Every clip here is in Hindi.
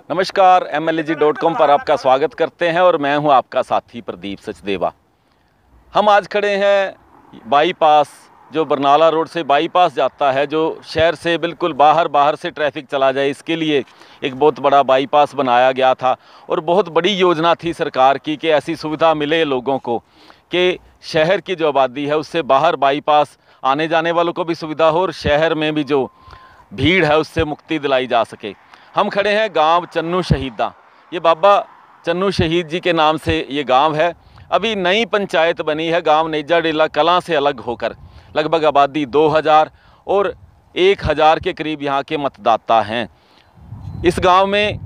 नमस्कार, MLAG.com पर आपका स्वागत करते हैं और मैं हूं आपका साथी प्रदीप सचदेवा। हम आज खड़े हैं बाईपास, जो बरनाला रोड से बाईपास जाता है, जो शहर से बिल्कुल बाहर से ट्रैफिक चला जाए, इसके लिए एक बहुत बड़ा बाईपास बनाया गया था और बहुत बड़ी योजना थी सरकार की कि ऐसी सुविधा मिले लोगों को कि शहर की जो आबादी है उससे बाहर बाईपास आने जाने वालों को भी सुविधा हो और शहर में भी जो भीड़ है उससे मुक्ति दिलाई जा सके। हम खड़े हैं गांव चन्नू शहीदा। ये बाबा चन्नू शहीद जी के नाम से ये गांव है। अभी नई पंचायत बनी है गांव नेजा डेला कलां से अलग होकर। लगभग आबादी 2000 और 1000 के करीब यहाँ के मतदाता हैं। इस गांव में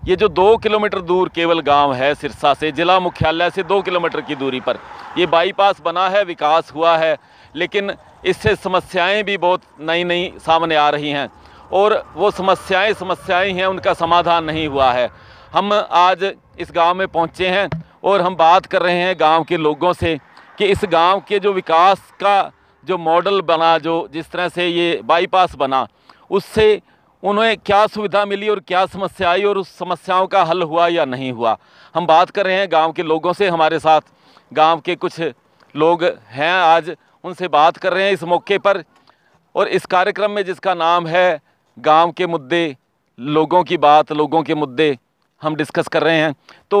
ये जो 2 किलोमीटर दूर केवल गांव है सिरसा से, जिला मुख्यालय से 2 किलोमीटर की दूरी पर ये बाईपास बना है, विकास हुआ है, लेकिन इससे समस्याएं भी बहुत नई सामने आ रही हैं और वो समस्याएं हैं, उनका समाधान नहीं हुआ है। हम आज इस गांव में पहुंचे हैं और हम बात कर रहे हैं गांव के लोगों से कि इस गांव के जो विकास का जो मॉडल बना, जो जिस तरह से ये बाईपास बना, उससे उन्हें क्या सुविधा मिली और क्या समस्या आई और उस समस्याओं का हल हुआ या नहीं हुआ। हम बात कर रहे हैं गांव के लोगों से। हमारे साथ गांव के कुछ लोग हैं, आज उनसे बात कर रहे हैं इस मौके पर। और इस कार्यक्रम में जिसका नाम है गांव के मुद्दे, लोगों की बात, लोगों के मुद्दे, हम डिस्कस कर रहे हैं। तो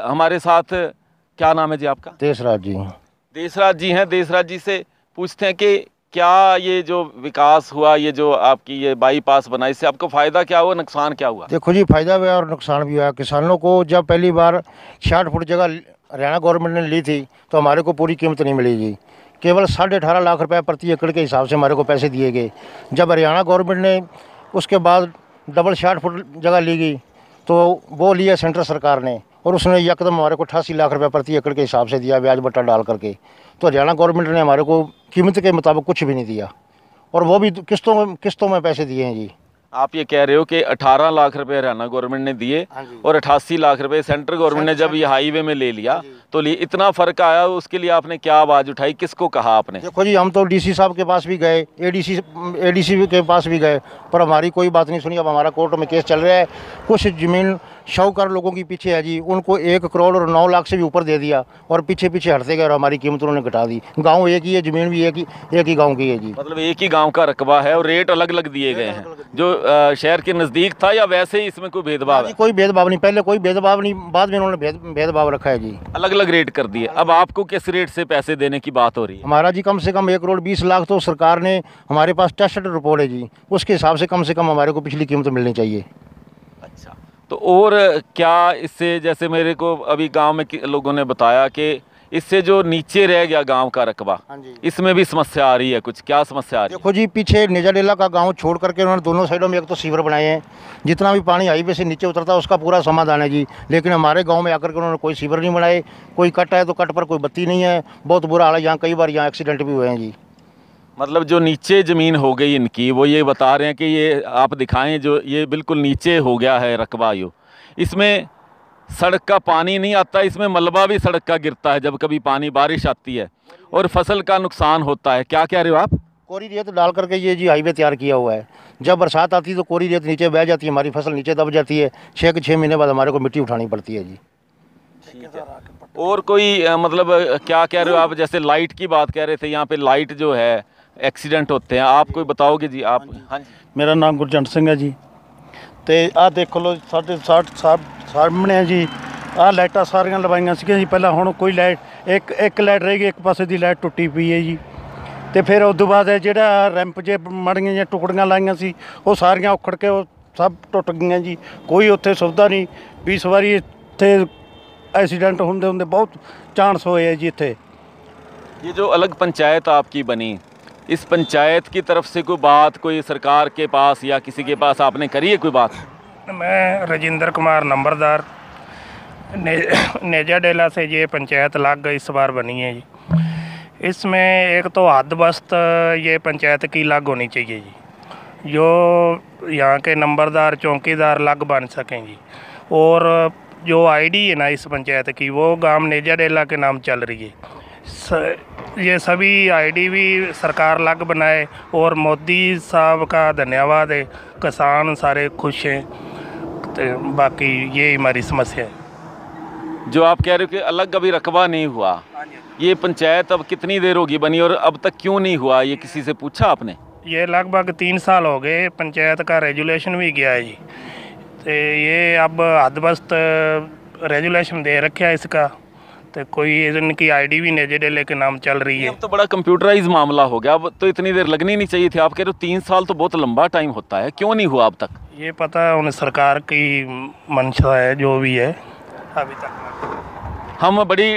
हमारे साथ क्या नाम है जी आपका? देशराज जी। देशराज जी हैं। देशराज जी से पूछते हैं कि क्या ये जो विकास हुआ, ये जो आपकी ये बाईपास बना, इससे आपको फ़ायदा क्या हुआ, नुकसान क्या हुआ? देखो जी, फायदा भी और नुकसान भी हुआ। किसानों को जब पहली बार 60 फुट जगह हरियाणा गवर्नमेंट ने ली थी तो हमारे को पूरी कीमत नहीं मिली जी। केवल 18.5 लाख रुपए प्रति एकड़ के हिसाब से हमारे को पैसे दिए गए। जब हरियाणा गवर्नमेंट ने उसके बाद डबल 60 फुट जगह ली गई तो वो लिया सेंट्रल सरकार ने और उसने यकदम हमारे को 88 लाख रुपए प्रति एकड़ के हिसाब से दिया, ब्याज बट्टा डाल करके। तो हरियाणा गवर्नमेंट ने हमारे को कीमत के मुताबिक कुछ भी नहीं दिया और वो भी किस्तों में पैसे दिए हैं जी। आप ये कह रहे हो कि 18 लाख रुपए हरियाणा गवर्नमेंट ने दिए और 88 लाख रुपए सेंट्रल गवर्नमेंट ने जब ये हाईवे में ले लिया तो इतना फ़र्क आया। उसके लिए आपने क्या आवाज़ उठाई, किसको कहा आपने? देखो जी, हम तो डीसी साहब के पास भी गए, एडीसी के पास भी गए, पर हमारी कोई बात नहीं सुनी। अब हमारा कोर्ट में केस चल रहा है। कुछ ज़मीन शाहूकार लोगों की पीछे है जी, उनको 1 करोड़ और 9 लाख से भी ऊपर दे दिया और पीछे हटते गए और हमारी कीमत उन्होंने घटा दी। गाँव एक ही है, ज़मीन भी एक ही गाँव की है जी। मतलब एक ही गाँव का रकबा है और रेट अलग अलग दिए गए हैं। जो शहर के नज़दीक था या वैसे ही इसमें कोई भेदभाव है? कोई भेदभाव नहीं, पहले कोई भेदभाव नहीं, बाद में उन्होंने भेदभाव रखा है जी। अलग अलग रेट कर दिए। अब आपको किस रेट से पैसे देने की बात हो रही है? हमारा जी कम से कम 1 करोड़ 20 लाख तो सरकार ने, हमारे पास टेस्टेड रिपोर्ट है जी, उसके हिसाब से कम हमारे को पिछली कीमत मिलनी चाहिए। अच्छा, तो और क्या इससे, जैसे मेरे को अभी गांव में लोगों ने बताया कि इससे जो नीचे रह गया गांव का रकबा, इसमें भी समस्या आ रही है। कुछ क्या समस्या आ रही है? देखो जी, पीछे नेजा डेला का गांव छोड़ करके उन्होंने दोनों साइडों में एक तो सीवर बनाए हैं। जितना भी पानी हाईवे से नीचे उतरता है उसका पूरा समाधान है जी, लेकिन हमारे गांव में आकर के उन्होंने कोई सीवर नहीं बनाए। कोई कट है तो कट पर कोई बत्ती नहीं है। बहुत बुरा हाल है यहाँ, कई बार यहाँ एक्सीडेंट भी हुए हैं जी। मतलब जो नीचे ज़मीन हो गई इनकी, वो ये बता रहे हैं कि ये आप दिखाएं, जो ये बिल्कुल नीचे हो गया है रकबा, यो इसमें सड़क का पानी नहीं आता, इसमें मलबा भी सड़क का गिरता है जब कभी पानी बारिश आती है और फसल का नुकसान होता है। क्या कह रहे हो आप? कोरी रेत डाल करके ये जी हाईवे तैयार किया हुआ है। जब बरसात आती है तो कोरी रेत नीचे बह जाती है, हमारी फसल नीचे दब जाती है। 6 के 6 महीने बाद हमारे को मिट्टी उठानी पड़ती है जी। ठीक है। और कोई मतलब क्या कह रहे हो आप? जैसे लाइट की बात कह रहे थे, यहाँ पे लाइट जो है एक्सीडेंट होते हैं, आप कोई बताओगे जी? आप? हाँ जी, मेरा नाम गुरजंट सिंह है जी। तो आ देख लो साढ़े 60 सामने है जी। आ लाइटां सारियां लवाइयां सीगियां जी पहला, हुण कोई लाइट एक लाइट रह गई, एक पासे दी लाइट टुੱਟੀ पई है जी। तो फिर उस तो बाद ਜਿਹੜਾ रैंप जे माड़ियां जिहियां टुकड़ियां लाइयां सी वो सारियां उखड़ के वो सब टुੱਟ गईयां जी। कोई उत्थे सुविधा नहीं। 20 वारी इत्थे एक्सीडेंट होंदे बहुत चांस होए है जी इत्थे। ये जो अलग पंचायत आपकी बनी, इस पंचायत की तरफ से कोई बात, कोई सरकार के पास या किसी के पास आपने करी है कोई बात? मैं राजेंद्र कुमार नंबरदार, नेजा डेला से ये पंचायत लग इस बार बनी है जी। इसमें एक तो हदबस्त ये पंचायत की अलग होनी चाहिए जी, जो यहाँ के नंबरदार चौकीदार अलग बन सकें जी। और जो आईडी है ना इस पंचायत की, वो गांव नेजा डेला के नाम चल रही है। ये सभी आईडी भी सरकार अलग बनाए और मोदी साहब का धन्यवाद है, किसान सारे खुश हैं। तो बाकी यही हमारी समस्या है। जो आप कह रहे हो कि अलग अभी रकबा नहीं हुआ, ये पंचायत अब कितनी देर होगी बनी और अब तक क्यों नहीं हुआ, ये किसी से पूछा आपने? ये लगभग 3 साल हो गए, पंचायत का रेजुलेशन भी गया है जी। तो ये अब हदबस्त रेजुलेशन दे रखा है इसका, तो कोई इनकी आईडी भी नेजेडे के नाम चल रही है। अब तो बड़ा कंप्यूटराइज मामला हो गया, अब तो इतनी देर लगनी नहीं चाहिए थी। आप कह रहे हो 3 साल तो बहुत लंबा टाइम होता है, क्यों नहीं हुआ अब तक? ये पता उन सरकार की मंशा है जो भी है अभी तक। हम बड़ी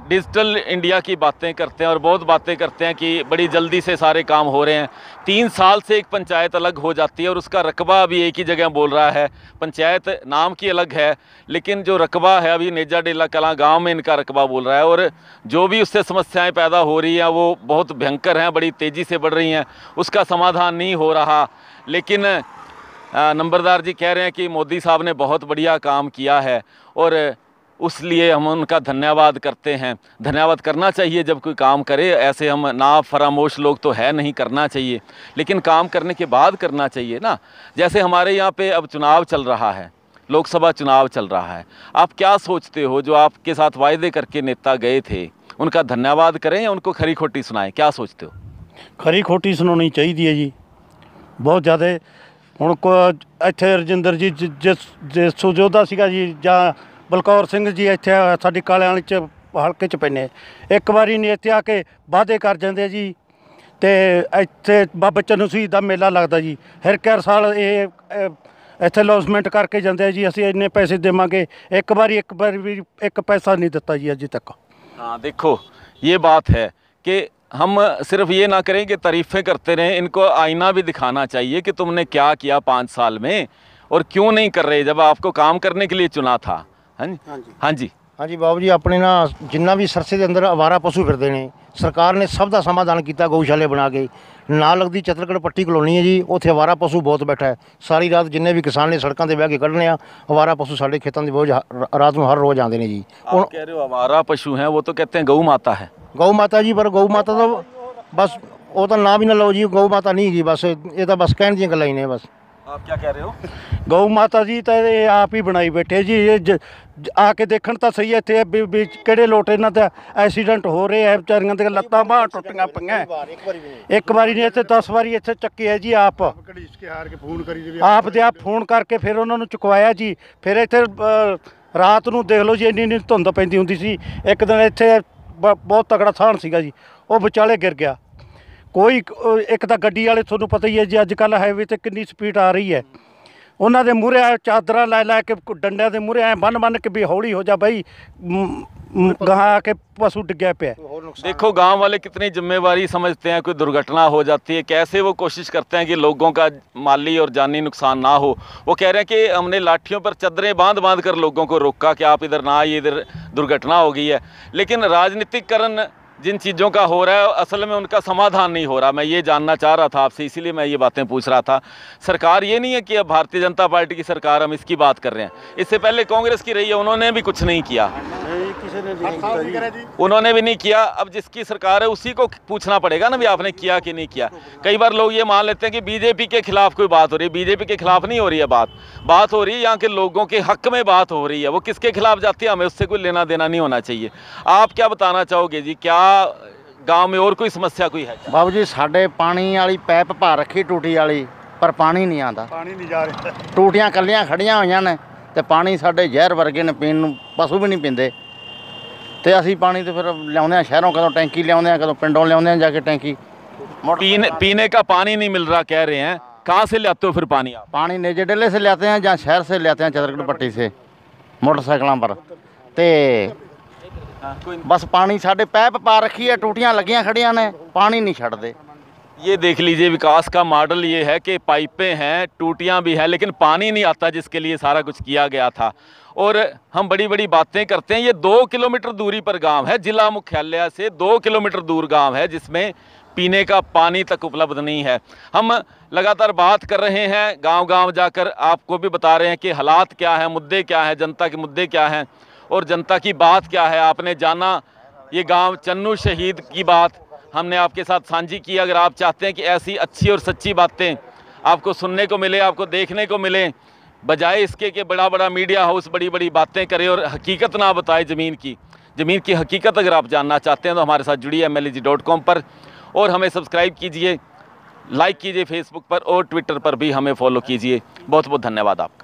डिजिटल इंडिया की बातें करते हैं और बहुत बातें करते हैं कि बड़ी जल्दी से सारे काम हो रहे हैं। 3 साल से एक पंचायत अलग हो जाती है और उसका रकबा अभी एक ही जगह बोल रहा है। पंचायत नाम की अलग है, लेकिन जो रकबा है अभी नेजा डेला कलां गांव में इनका रकबा बोल रहा है। और जो भी उससे समस्याएं पैदा हो रही हैं वो बहुत भयंकर हैं, बड़ी तेज़ी से बढ़ रही हैं, उसका समाधान नहीं हो रहा। लेकिन नंबरदार जी कह रहे हैं कि मोदी साहब ने बहुत बढ़िया काम किया है और उस लिए हम उनका धन्यवाद करते हैं। धन्यवाद करना चाहिए जब कोई काम करे, ऐसे हम ना फरामोश लोग तो है नहीं, करना चाहिए, लेकिन काम करने के बाद करना चाहिए ना। जैसे हमारे यहाँ पे अब चुनाव चल रहा है, लोकसभा चुनाव चल रहा है, आप क्या सोचते हो जो आपके साथ वायदे करके नेता गए थे, उनका धन्यवाद करें या उनको खरी खोटी सुनाएं, क्या सोचते हो? खरी खोटी सुनानी चाहिए है जी, बहुत ज़्यादा। ਹੁਣ ਕੋ ਇੱਥੇ ਰਜਿੰਦਰ ਜੀ ਜੇ ਸੁਜੋਧਾ ਸੀਗਾ ਜੀ ਜਾਂ ਬਲਕੌਰ ਸਿੰਘ ਜੀ ਇੱਥੇ ਸਾਡੀ ਕਾਲਿਆਂ ਵਾਲੀ 'ਚ ਹਲਕੇ 'ਚ ਪੈਂਦੇ, ਇੱਕ ਵਾਰੀ ਨਹੀਂ ਇੱਥੇ ਆ ਕੇ ਵਾਅਦੇ ਕਰ ਜਾਂਦੇ ਜੀ। ਅਤੇ ਇੱਥੇ ਬਾਬਾ ਚੰਨੂ ਸ਼ਹੀਦ ਦਾ ਮੇਲਾ ਲੱਗਦਾ ਜੀ, ਹਰ ਸਾਲ ਇਹ ਇੱਥੇ ਲੌਸਮੈਂਟ ਕਰਕੇ ਜਾਂਦੇ ਆ ਜੀ, ਅਸੀਂ ਇੰਨੇ ਪੈਸੇ ਦੇਵਾਂਗੇ, ਇੱਕ ਵਾਰੀ ਵੀ ਇੱਕ ਪੈਸਾ ਨਹੀਂ ਦਿੱਤਾ ਜੀ ਅਜੇ तक। हाँ देखो, ये बात है कि हम सिर्फ ये ना करें कि तारीफ़ें करते रहें, इनको आईना भी दिखाना चाहिए कि तुमने क्या किया 5 साल में और क्यों नहीं कर रहे जब आपको काम करने के लिए चुना था। हाँ जी, हाँ जी, हाँ जी बाबू जी, अपने ना जिन्ना भी सरसे के अंदर आवारा पशु फिरते हैं, सरकार ने सब का समाधान किया गौशाले बना के। ਨਾਲ लगती चतरगढ़ पट्टी कलोनी है जी, उत्थे आवारा पशु बहुत बैठा है। सारी रात जिन्ने भी किसान ने सड़कों से बह के कढ़ने आवारा पशु साढ़े खेतों के बहुत रात में हर रोज़ आते हैं जी। आप कह रहे हो आवारा पशु हैं, वो तो कहते हैं गौ माता है। गौ माता जी, पर गौ माता तो बस वो तो ना भी ना लो जी, गौ माता नहीं है बस, ये तो बस कहने दी गल्लां ही ने बस। आप क्या कह रहे हो? ਗਊ ਮਾਤਾ ਜੀ ਤਾਂ ਇਹ ਆਪ ਹੀ ਬਣਾਈ ਬੈਠੇ ਜੀ। ਇਹ ਆ ਕੇ ਦੇਖਣ ਤਾਂ ਸਹੀ ਇੱਥੇ ਵੀ ਕਿਹੜੇ ਲੋਟ ਇਹਨਾਂ ਦਾ ਐਕਸੀਡੈਂਟ ਹੋ ਰਹੇ ਆ, ਵਿਚਾਰੀਆਂ ਦੀਆਂ ਲੱਤਾਂ ਬਾਹਾਂ ਟੁੱਟੀਆਂ ਪਈਆਂ। ਇੱਕ ਵਾਰੀ ਨਹੀਂ, ਇੱਥੇ 10 ਵਾਰੀ ਇੱਥੇ ਚੱਕੇ ਹੈ ਜੀ ਆਪ ਆਪ ਦੇ ਆਪ ਫੋਨ ਕਰਕੇ ਫਿਰ ਉਹਨਾਂ ਨੂੰ ਚੁਕਵਾਇਆ ਜੀ। ਫਿਰ ਇੱਥੇ ਰਾਤ ਨੂੰ ਦੇਖ ਲਓ ਜੀ, ਇੰਨੀ ਧੁੰਦ ਪੈਂਦੀ ਹੁੰਦੀ ਸੀ। ਇੱਕ ਦਿਨ ਇੱਥੇ ਬਹੁਤ ਤਕੜਾ ਸਾਹਣ ਸੀਗਾ ਜੀ, ਉਹ ਵਿਚਾਲੇ ਗਿਰ ਗਿਆ। ਕੋਈ ਇੱਕ ਤਾਂ ਗੱਡੀ ਵਾਲੇ ਤੁਹਾਨੂੰ ਪਤਾ ਹੀ ਹੈ ਜੀ, ਅੱਜ ਕੱਲ੍ਹ ਹਾਈਵੇ 'ਤੇ ਕਿੰਨੀ ਸਪੀਡ ਆ ਰਹੀ ਹੈ। ਉਹਨਾਂ ਦੇ ਮੂਹਰੇ ਚਾਦਰਾਂ ਲੈ ਕੇ ਡੰਡਿਆਂ ਦੇ ਮੂਹਰੇ ਐ ਬੰਨ ਕੇ ਵੀ ਹੌਲੀ ਹੋ ਜਾ ਬਈ, ਗਾਹਾਂ आ के पशु डिग्या पे। देखो गांव वाले कितनी जिम्मेवारी समझते हैं, कोई दुर्घटना हो जाती है कैसे वो कोशिश करते हैं कि लोगों का माली और जानी नुकसान ना हो। वो कह रहे हैं कि हमने लाठियों पर चद्दरें बांध कर लोगों को रोका कि आप इधर ना आइए, इधर दुर्घटना हो गई है। लेकिन राजनीतिकरण जिन चीज़ों का हो रहा है असल में उनका समाधान नहीं हो रहा। मैं ये जानना चाह रहा था आपसे, इसीलिए मैं ये बातें पूछ रहा था। सरकार ये नहीं है कि अब भारतीय जनता पार्टी की सरकार हम इसकी बात कर रहे हैं, इससे पहले कांग्रेस की रही है, उन्होंने भी कुछ नहीं किया, उन्होंने भी नहीं किया। अब जिसकी सरकार है उसी को पूछना पड़ेगा ना भी आपने किया कि नहीं किया। कई बार लोग ये मान लेते हैं कि बीजेपी के खिलाफ कोई बात हो रही है, बीजेपी के खिलाफ नहीं हो रही है बात हो रही है यहाँ के लोगों के हक में बात हो रही है। वो किसके खिलाफ जाती है हमें उससे कोई लेना देना नहीं होना चाहिए। आप क्या बताना चाहोगे जी, क्या गांव में और कोई समस्या कोई है? बाबू जी साढ़े पानी वाली पैप भा रखी टूटी वाली, पर पानी नहीं आता, पानी नहीं जा रहा। टूटियां कलियां खड़ियां होईयां ने ते पानी साढ़े ਜ਼ਹਿਰ ਵਰਗੇ ਨੇ, ਪੀਣ ਨੂੰ ਪਸ਼ੂ ਵੀ ਨਹੀਂ ਪੀਂਦੇ। ਤੇ ਅਸੀਂ ਪਾਣੀ ਤੇ ਫਿਰ ਲਿਆਉਂਦੇ ਆ ਸ਼ਹਿਰੋਂ, ਕਦੋਂ ਟੈਂਕੀ ਲਿਆਉਂਦੇ ਆ, ਕਦੋਂ ਪਿੰਡੋਂ ਲਿਆਉਂਦੇ ਆ ਜਾ ਕੇ ਟੈਂਕੀ। पीने का पानी नहीं मिल रहा कह रहे हैं, कहाँ से लाते हो फिर पानी आप? पानी नेजे डेले से लाते हैं या शहर से लाते हैं, चतरगढ़ पट्टी से मोटरसाइकिलों पर। ते बस पानी साढ़े पैप पा रखी है, टूटियां लगियां खड़ियां ने, पानी नहीं छड़ते। ये देख लीजिए विकास का मॉडल ये है कि पाइपें हैं, टूटियां भी हैं, लेकिन पानी नहीं आता जिसके लिए सारा कुछ किया गया था। और हम बड़ी बड़ी बातें करते हैं। ये 2 किलोमीटर दूरी पर गांव है, जिला मुख्यालय से 2 किलोमीटर दूर गांव है जिसमें पीने का पानी तक उपलब्ध नहीं है। हम लगातार बात कर रहे हैं, गांव-गांव जाकर आपको भी बता रहे हैं कि हालात क्या हैं, मुद्दे क्या हैं, जनता के मुद्दे क्या हैं और जनता की बात क्या है। आपने जाना ये गांव चन्नू शहीद की बात हमने आपके साथ साझी की। अगर आप चाहते हैं कि ऐसी अच्छी और सच्ची बातें आपको सुनने को मिले, आपको देखने को मिले, बजाय इसके कि बड़ा बड़ा मीडिया हाउस बड़ी बड़ी बातें करे और हकीकत ना बताए ज़मीन की हकीकत अगर आप जानना चाहते हैं तो हमारे साथ जुड़िए MLAG.com पर और हमें सब्सक्राइब कीजिए, लाइक कीजिए फेसबुक पर और ट्विटर पर भी हमें फॉलो कीजिए। बहुत बहुत धन्यवाद आपका।